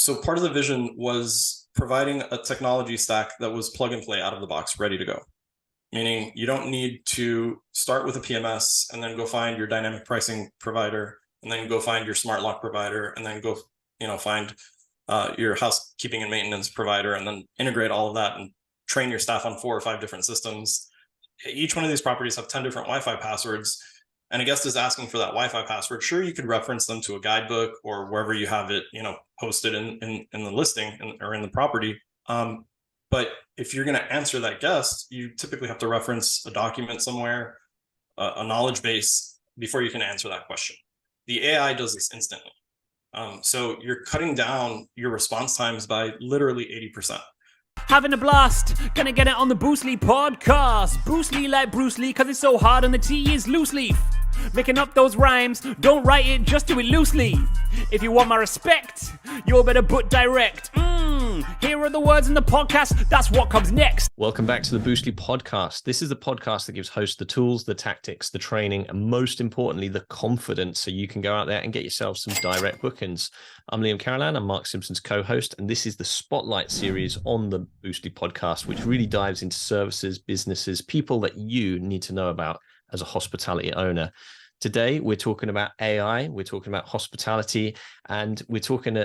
So part of the vision was providing a technology stack that was plug and play out of the box, ready to go. Meaning you don't need to start with a PMS and then go find your dynamic pricing provider, and then go find your smart lock provider, and then go, find your housekeeping and maintenance provider, and then integrate all of that and train your staff on 4 or 5 different systems. Each one of these properties have 10 different Wi-Fi passwords, and a guest is asking for that Wi-Fi password. Sure, you could reference them to a guidebook or wherever you have it, posted in the listing or in the property. But if you're going to answer that guest, you typically have to reference a document somewhere, a knowledge base, before you can answer that question. The AI does this instantly. So you're cutting down your response times by literally 80%. Having a blast, gonna get it on the Bruce Lee podcast. Bruce Lee like Bruce Lee, cause it's so hard and the T is loose leaf. Making up those rhymes, don't write it, just do it loosely. If you want my respect, you better put direct. Here are the words in the podcast, that's what comes next. Welcome back to the Bruce Lee podcast. This is the podcast that gives hosts the tools, the tactics, the training, and most importantly, the confidence so you can go out there and get yourself some direct bookings. I'm Liam Carolan, I'm Mark Simpson's co-host, and this is the Spotlight series on the Bruce Lee podcast, which really dives into services, businesses, people that you need to know about as a hospitality owner. Today, we're talking about AI, we're talking about hospitality, and we're talking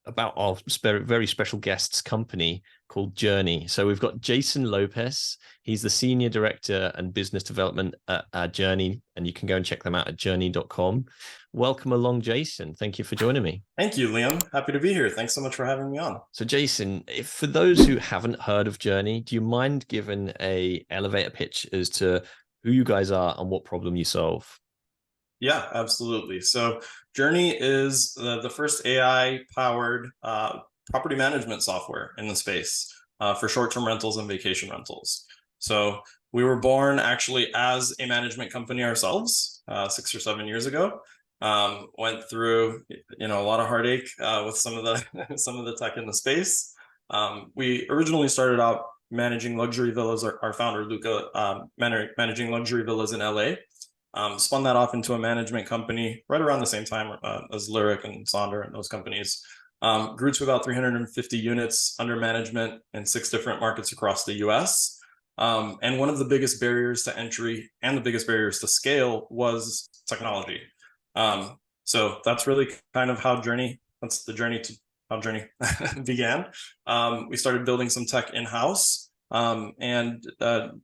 about our very special guest's company called Jurny. So we've got Jason Lopez. He's the Senior Director and Business Development at Jurny, and you can go and check them out at jurny.com. Welcome along, Jason. Thank you for joining me. Thank you, Liam. Happy to be here. Thanks so much for having me on. So Jason, for those who haven't heard of Jurny, do you mind giving an elevator pitch as to who you guys are and what problem you solve? Yeah, absolutely. So Jurny is the first AI-powered property management software in the space for short-term rentals and vacation rentals. So we were born actually as a management company ourselves 6 or 7 years ago. Went through a lot of heartache with some of the tech in the space. We originally started out managing luxury villas. Our founder Luca managing luxury villas in LA. Spun that off into a management company right around the same time as Lyric and Sonder and those companies. Grew to about 350 units under management in 6 different markets across the US. And one of the biggest barriers to entry and the biggest barriers to scale was technology. So that's really kind of how Jurny began. We started building some tech in-house.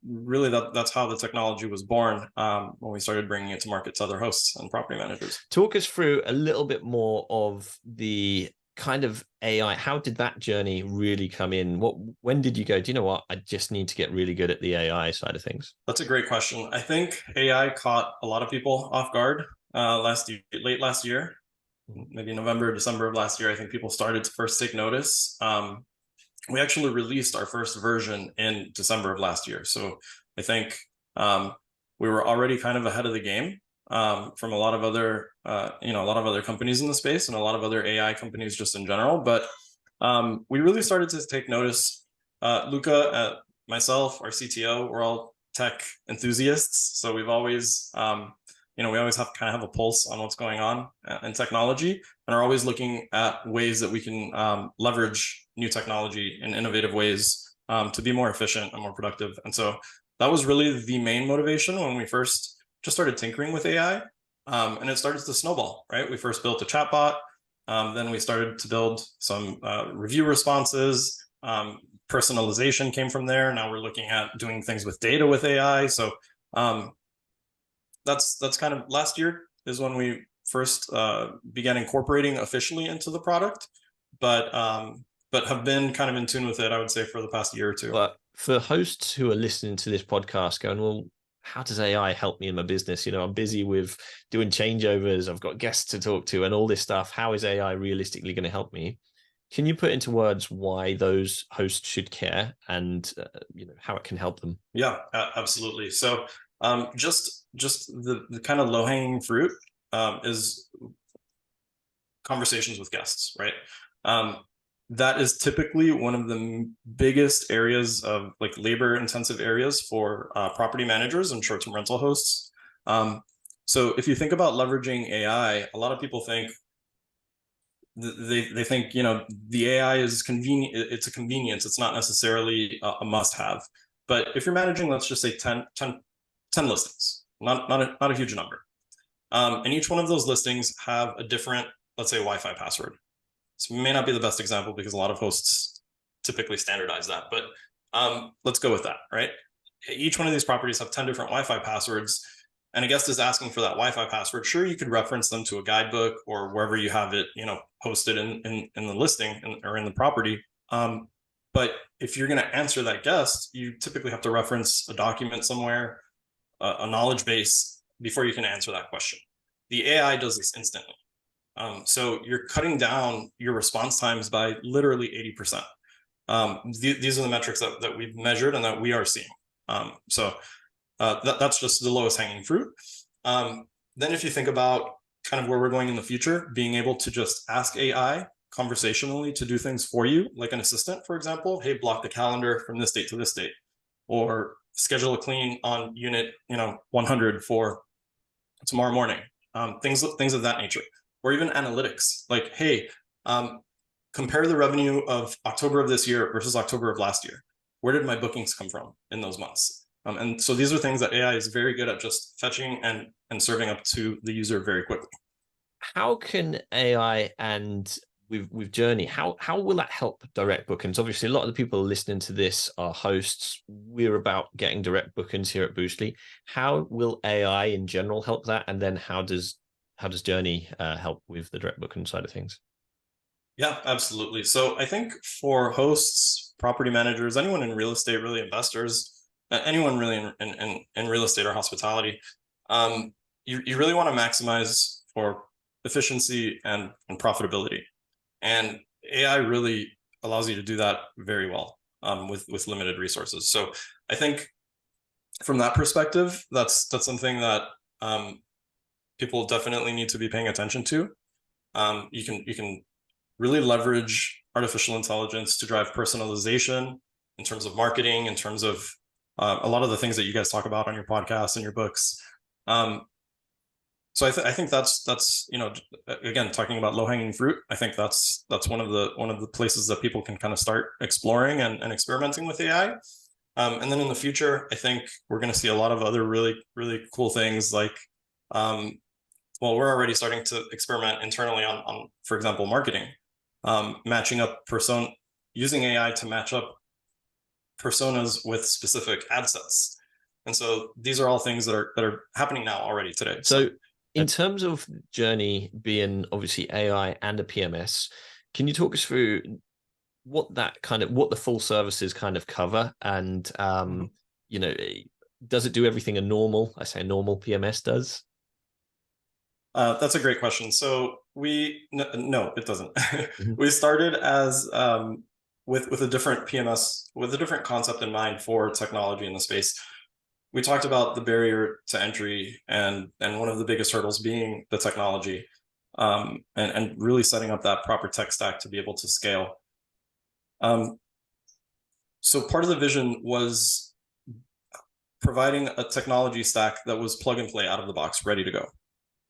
Really that's how the technology was born when we started bringing it to market to other hosts and property managers. Talk us through a little bit more of the kind of AI. How did that journey really come in? When did you go, do you know what, I just need to get really good at the AI side of things? That's a great question. I think AI caught a lot of people off guard late last year, maybe November, December of last year. I think people started to first take notice. We actually released our first version in December of last year. So I think we were already kind of ahead of the game from a lot of other companies in the space and a lot of other AI companies just in general. But we really started to take notice. Luca, myself, our CTO, we're all tech enthusiasts. So we've always, we always have a pulse on what's going on in technology, and are always looking at ways that we can leverage new technology in innovative ways to be more efficient and more productive. And so that was really the main motivation when we first just started tinkering with AI, and it started to snowball, right? We first built a chatbot, then we started to build some review responses. Personalization came from there. Now we're looking at doing things with data with AI. So that's kind of last year is when we first began incorporating officially into the product, but have been kind of in tune with it, I would say, for the past year or two. But for hosts who are listening to this podcast going, well, how does AI help me in my business? I'm busy with doing changeovers, I've got guests to talk to and all this stuff. How is AI realistically going to help me? Can you put into words why those hosts should care and how it can help them? Yeah, absolutely. So just the kind of low-hanging fruit is conversations with guests, right? That is typically one of the biggest areas of labor-intensive areas for property managers and short-term rental hosts. So if you think about leveraging AI, a lot of people think they think, the AI is convenient. It's a convenience. It's not necessarily a must-have. But if you're managing, let's just say 10 listings, not a huge number. And each one of those listings have a different, let's say, Wi-Fi password. So it may not be the best example because a lot of hosts typically standardize that, but let's go with that, right? Each one of these properties have 10 different Wi-Fi passwords, and a guest is asking for that Wi-Fi password. Sure, you could reference them to a guidebook or wherever you have it, posted in the listing or in the property. But if you're going to answer that guest, you typically have to reference a document somewhere, a knowledge base, before you can answer that question. The AI does this instantly. So you're cutting down your response times by literally 80%. These are the metrics that we've measured and that we are seeing. So that's just the lowest hanging fruit. Then if you think about kind of where we're going in the future, being able to just ask AI conversationally to do things for you, like an assistant, for example, hey, block the calendar from this date to this date, or schedule a clean on unit 100 for tomorrow morning, things of that nature, or even analytics, like, hey, compare the revenue of October of this year versus October of last year. Where did my bookings come from in those months? And so these are things that AI is very good at just fetching and serving up to the user very quickly. How can AI and with Jurny, how will that help direct bookings? Obviously, a lot of the people listening to this are hosts. We're about getting direct bookings here at Boostly. How will AI in general help that? And then how does Jurny help with the direct booking side of things? Yeah, absolutely. So I think for hosts, property managers, anyone in real estate, really investors, anyone really in real estate or hospitality, you really want to maximize for efficiency and profitability. And AI really allows you to do that very well with limited resources. So I think from that perspective, that's something that people definitely need to be paying attention to. You can really leverage artificial intelligence to drive personalization in terms of marketing, in terms of a lot of the things that you guys talk about on your podcast and your books. So I think that's again, talking about low-hanging fruit, I think that's one of the places that people can kind of start exploring and experimenting with AI. And then in the future, I think we're going to see a lot of other really, really cool things like, well, we're already starting to experiment internally on for example, marketing, matching up using AI to match up personas with specific ad sets. And so these are all things that are happening now already today. So in terms of Jurny being obviously AI and a PMS, can you talk us through what the full services kind of cover? And, does it do everything a normal PMS does? That's a great question. So no, it doesn't. We started as with a different PMS, with a different concept in mind for technology in the space. We talked about the barrier to entry and one of the biggest hurdles being the technology, and really setting up that proper tech stack to be able to scale. So part of the vision was providing a technology stack that was plug and play out of the box, ready to go.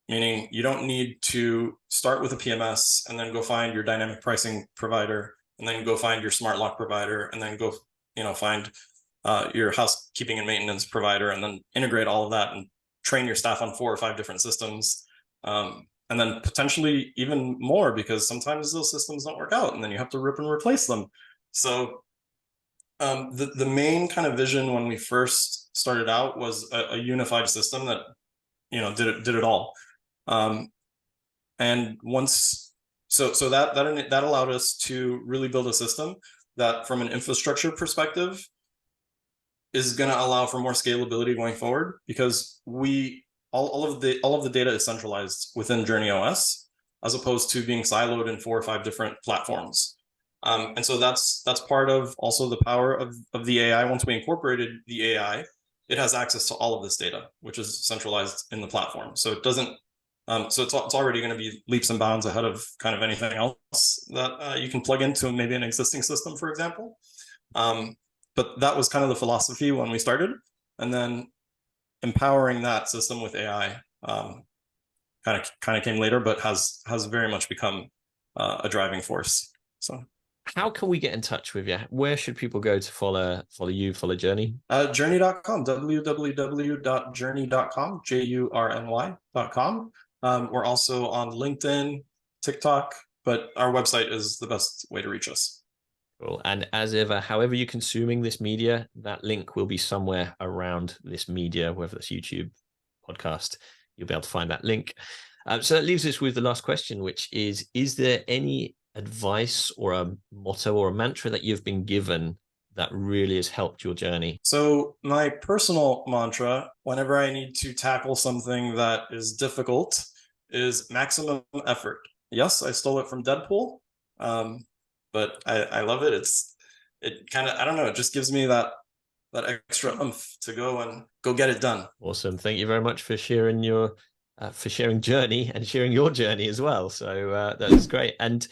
Meaning you don't need to start with a PMS and then go find your dynamic pricing provider, and then go find your smart lock provider, and then go find your housekeeping and maintenance provider, and then integrate all of that and train your staff on 4 or 5 different systems, and then potentially even more, because sometimes those systems don't work out and then you have to rip and replace them. So the main kind of vision when we first started out was a unified system that did it all. And once so that allowed us to really build a system that from an infrastructure perspective is going to allow for more scalability going forward, because all of the data is centralized within Jurny OS, as opposed to being siloed in 4 or 5 different platforms. And so that's part of also the power of the AI. Once we incorporated the AI, it has access to all of this data, which is centralized in the platform. So it doesn't, so it's already going to be leaps and bounds ahead of kind of anything else that you can plug into maybe an existing system, for example. But that was kind of the philosophy when we started, and then empowering that system with AI kind of came later, but has very much become a driving force. So how can we get in touch with you? Where should people go to follow you, follow Jurny? Jurny.com, www.jurny.com, JURNY.com. We're also on LinkedIn, TikTok, but our website is the best way to reach us. Cool. And as ever, however you're consuming this media, that link will be somewhere around this media, whether it's YouTube, podcast, you'll be able to find that link. So that leaves us with the last question, which is there any advice or a motto or a mantra that you've been given that really has helped your journey? So my personal mantra, whenever I need to tackle something that is difficult, is maximum effort. Yes, I stole it from Deadpool, but I love it. It kind of, I don't know, it just gives me that extra oomph to go get it done. Awesome. Thank you very much for sharing your sharing Jurny and sharing your journey as well. So that is great. And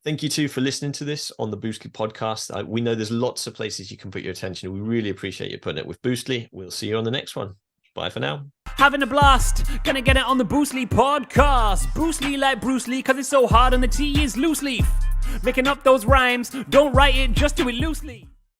thank you too for listening to this on the Boostly podcast. We know there's lots of places you can put your attention. We really appreciate you putting it with Boostly. We'll see you on the next one. Bye for now. Having a blast, gonna get it on the Boostly podcast. Boostly like Bruce Lee, cause it's so hard and the T is loose leaf. Making up those rhymes, don't write it, just do it loosely.